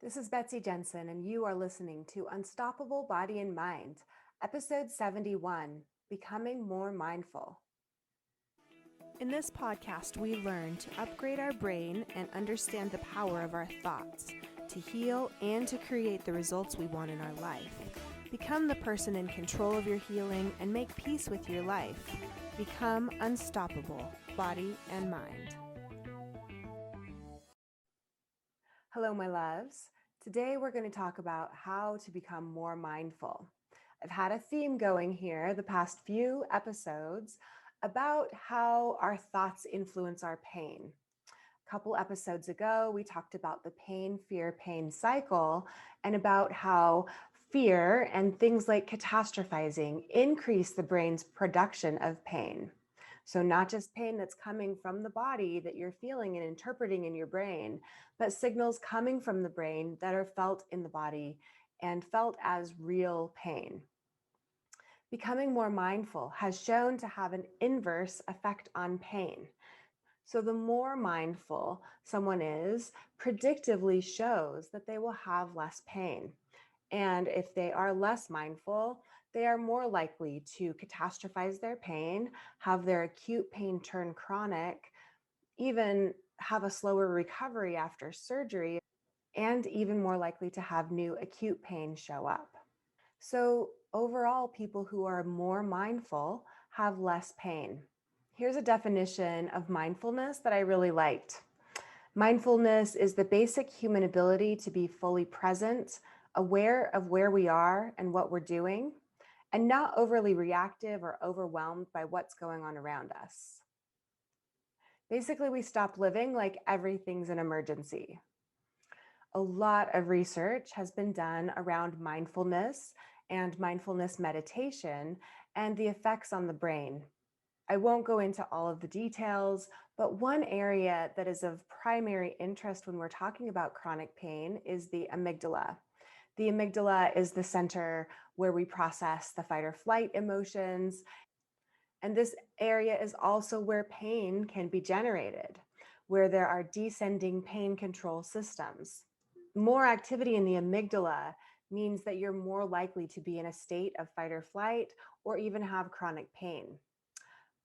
This is Betsy Jensen, and you are listening to Unstoppable Body and Mind, episode 71, Becoming More Mindful. In this podcast, we learn to upgrade our brain and understand the power of our thoughts, to heal and to create the results we want in our life. Become the person in control of your healing and make peace with your life. Become unstoppable, body and mind. Hello, my loves. Today, we're going to talk about how to become more mindful. I've had a theme going here the past few episodes about how our thoughts influence our pain. A couple episodes ago, we talked about the pain, fear, pain cycle and about how fear and things like catastrophizing increase the brain's production of pain. So not just pain that's coming from the body that you're feeling and interpreting in your brain, but signals coming from the brain that are felt in the body and felt as real pain. Becoming more mindful has shown to have an inverse effect on pain. So the more mindful someone is, predictively shows that they will have less pain. And if they are less mindful, they are more likely to catastrophize their pain, have their acute pain turn chronic, even have a slower recovery after surgery, and even more likely to have new acute pain show up. So overall, people who are more mindful have less pain. Here's a definition of mindfulness that I really liked. Mindfulness is the basic human ability to be fully present, aware of where we are and what we're doing, and not overly reactive or overwhelmed by what's going on around us. Basically, we stop living like everything's an emergency. A lot of research has been done around mindfulness and mindfulness meditation and the effects on the brain. I won't go into all of the details, but one area that is of primary interest when we're talking about chronic pain is the amygdala. The amygdala is the center where we process the fight or flight emotions. And this area is also where pain can be generated, where there are descending pain control systems. More activity in the amygdala means that you're more likely to be in a state of fight or flight or even have chronic pain.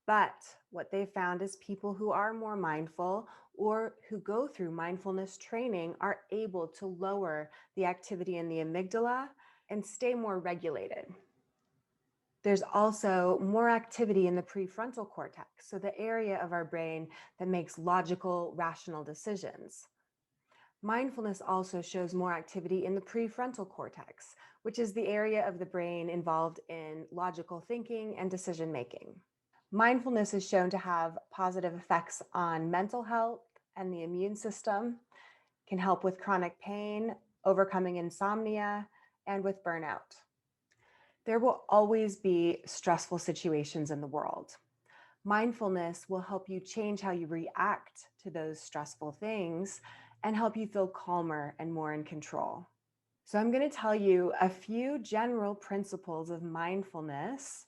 But what they found is people who are more mindful or who go through mindfulness training are able to lower the activity in the amygdala and stay more regulated. There's also more activity in the prefrontal cortex, so the area of our brain that makes logical, rational decisions. Mindfulness also shows more activity in the prefrontal cortex, which is the area of the brain involved in logical thinking and decision making. Mindfulness is shown to have positive effects on mental health and the immune system, can help with chronic pain, overcoming insomnia, and with burnout. There will always be stressful situations in the world. Mindfulness will help you change how you react to those stressful things and help you feel calmer and more in control. So I'm going to tell you a few general principles of mindfulness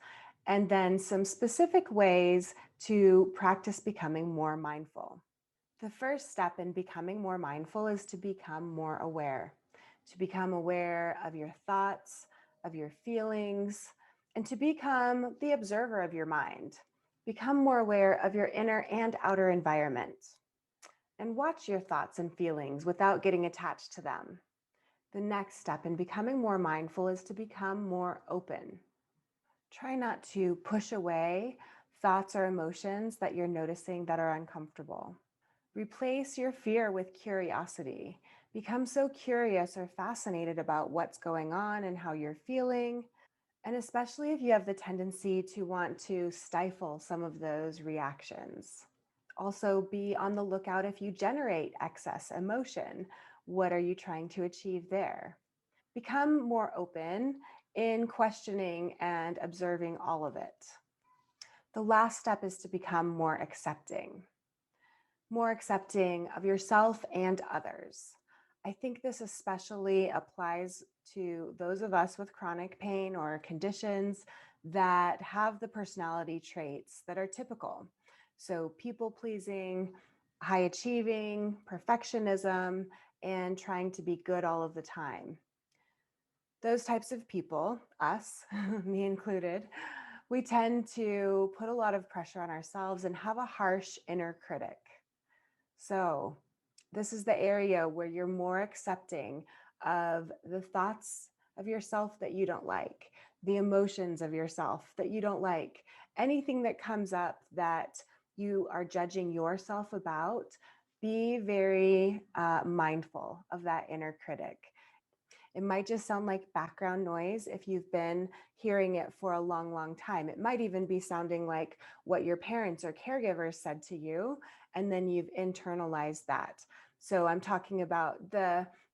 and then some specific ways to practice becoming more mindful. The first step in becoming more mindful is to become more aware, to become aware of your thoughts, of your feelings, and to become the observer of your mind. Become more aware of your inner and outer environment. And watch your thoughts and feelings without getting attached to them. The next step in becoming more mindful is to become more open. Try not to push away thoughts or emotions that you're noticing that are uncomfortable. Replace your fear with curiosity. Become so curious or fascinated about what's going on and how you're feeling. And especially if you have the tendency to want to stifle some of those reactions. Also, be on the lookout if you generate excess emotion. What are you trying to achieve there? Become more open in questioning and observing all of it. The last step is to become more accepting of yourself and others. I think this especially applies to those of us with chronic pain or conditions that have the personality traits that are typical. So people pleasing, high achieving, perfectionism, and trying to be good all of the time. Those types of people, us, me included, we tend to put a lot of pressure on ourselves and have a harsh inner critic. So, this is the area where you're more accepting of the thoughts of yourself that you don't like, the emotions of yourself that you don't like, anything that comes up that you are judging yourself about. Be very mindful of that inner critic. It might just sound like background noise if you've been hearing it for a long, long time. It might even be sounding like what your parents or caregivers said to you, and then you've internalized that. So I'm talking about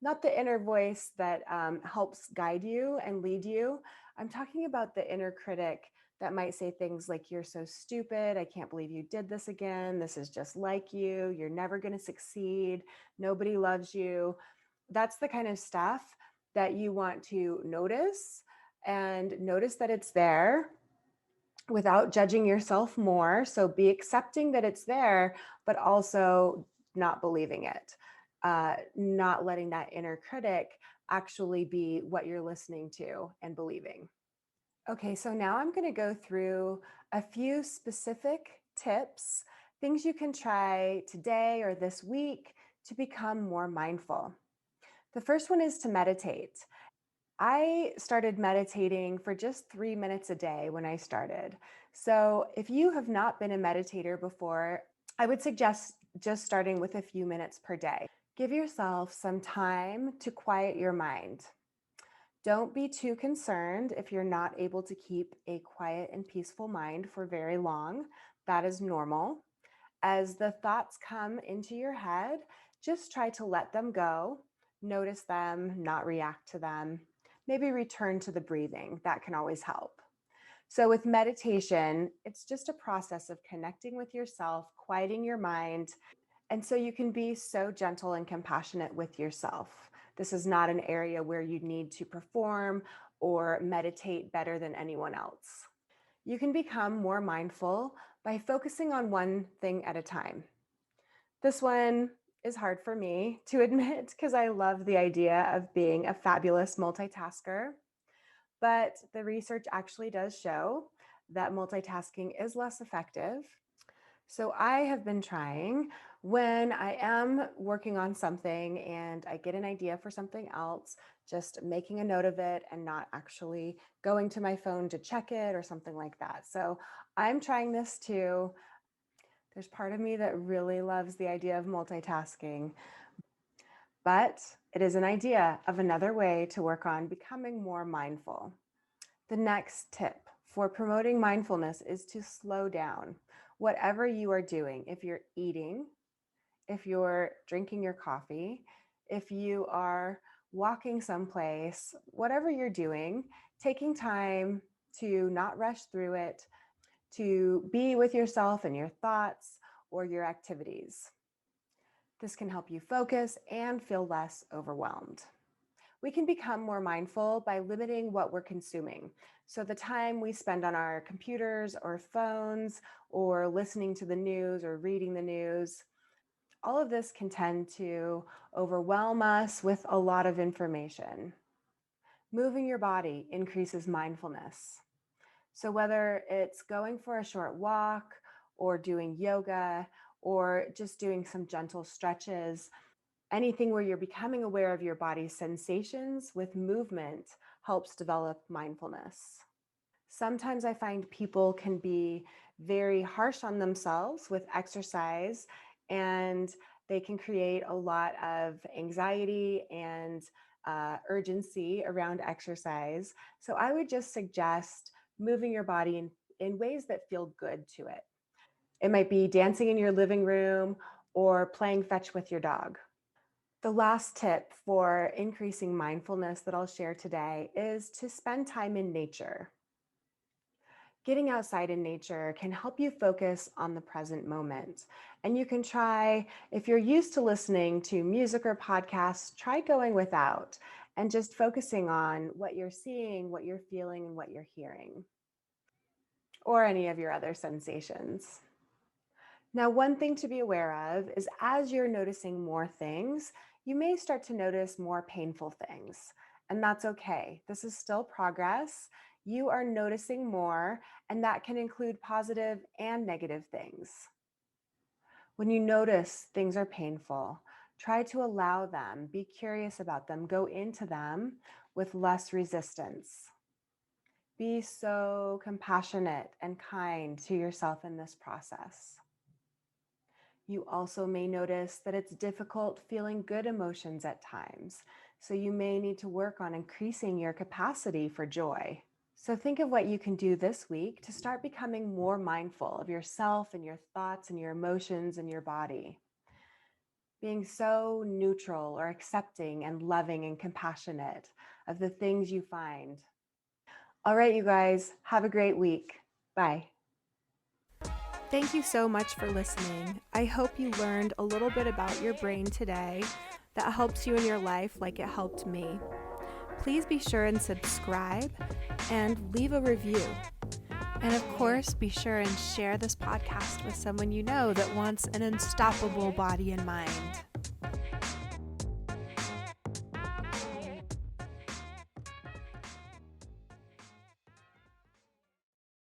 not the inner voice that helps guide you and lead you. I'm talking about the inner critic that might say things like, "You're so stupid. I can't believe you did this again. This is just like you. You're never going to succeed. Nobody loves you." That's the kind of stuff that you want to notice, and notice that it's there without judging yourself more. So be accepting that it's there, but also not believing it, not letting that inner critic actually be what you're listening to and believing. Okay, so now I'm going to go through a few specific tips, things you can try today or this week to become more mindful. The first one is to meditate. I started meditating for just 3 minutes a day when I started. So if you have not been a meditator before, I would suggest just starting with a few minutes per day. Give yourself some time to quiet your mind. Don't be too concerned if you're not able to keep a quiet and peaceful mind for very long. That is normal. As the thoughts come into your head, just try to let them go, notice them, not react to them. Maybe return to the breathing. That can always help. So, with meditation, it's just a process of connecting with yourself, quieting your mind. And so you can be so gentle and compassionate with yourself. This is not an area where you need to perform or meditate better than anyone else. You can become more mindful by focusing on one thing at a time. This one is hard for me to admit because I love the idea of being a fabulous multitasker. But the research actually does show that multitasking is less effective. So I have been trying when I am working on something and I get an idea for something else, just making a note of it and not actually going to my phone to check it or something like that. So I'm trying this too. There's part of me that really loves the idea of multitasking, but it is an idea of another way to work on becoming more mindful. The next tip for promoting mindfulness is to slow down. Whatever you are doing, if you're eating, if you're drinking your coffee, if you are walking someplace, whatever you're doing, taking time to not rush through it, to be with yourself and your thoughts or your activities. This can help you focus and feel less overwhelmed. We can become more mindful by limiting what we're consuming. So, the time we spend on our computers or phones, or listening to the news or reading the news, all of this can tend to overwhelm us with a lot of information. Moving your body increases mindfulness. So, whether it's going for a short walk, or doing yoga, or just doing some gentle stretches, anything where you're becoming aware of your body's sensations with movement helps develop mindfulness. Sometimes I find people can be very harsh on themselves with exercise, and they can create a lot of anxiety and urgency around exercise. So I would just suggest moving your body in ways that feel good to it. It might be dancing in your living room or playing fetch with your dog. The last tip for increasing mindfulness that I'll share today is to spend time in nature. Getting outside in nature can help you focus on the present moment. And you can try, if you're used to listening to music or podcasts, try going without and just focusing on what you're seeing, what you're feeling, and what you're hearing, or any of your other sensations. Now, one thing to be aware of is as you're noticing more things, you may start to notice more painful things, and that's okay. This is still progress. You are noticing more, and that can include positive and negative things. When you notice things are painful, try to allow them, be curious about them, go into them with less resistance. Be so compassionate and kind to yourself in this process. You also may notice that it's difficult feeling good emotions at times, so you may need to work on increasing your capacity for joy. So think of what you can do this week to start becoming more mindful of yourself and your thoughts and your emotions and your body. Being so neutral or accepting and loving and compassionate of the things you find. All right, you guys, have a great week. Bye. Thank you so much for listening. I hope you learned a little bit about your brain today that helps you in your life like it helped me. Please be sure and subscribe and leave a review. And of course, be sure and share this podcast with someone you know that wants an unstoppable body and mind.